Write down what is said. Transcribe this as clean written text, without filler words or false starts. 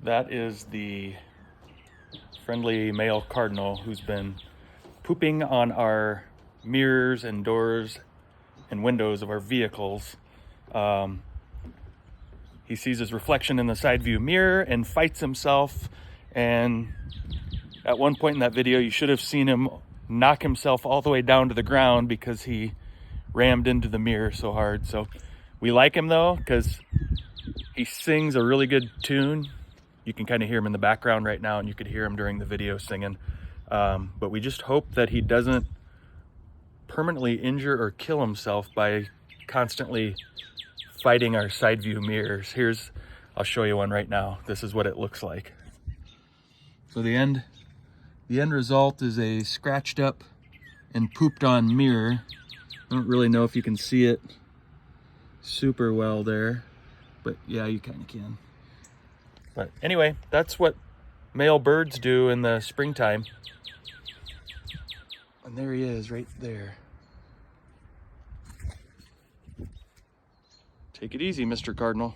That is the friendly male cardinal who's been pooping on our mirrors and doors and windows of our vehicles. He sees his reflection in the side view mirror and fights himself. And at one point in that video, you should have seen him knock himself all the way down to the ground because he rammed into the mirror so hard. So we like him though, because he sings a really good tune. You can kind of hear him in the background right now, and you could hear him during the video singing. But we just hope that he doesn't permanently injure or kill himself by constantly fighting our side view mirrors. I'll show you one right now. This is what it looks like. So the end result is a scratched up and pooped on mirror. I don't really know if you can see it super well there, but yeah, you kind of can. But anyway, that's what male birds do in the springtime. And there he is right there. Take it easy, Mr. Cardinal.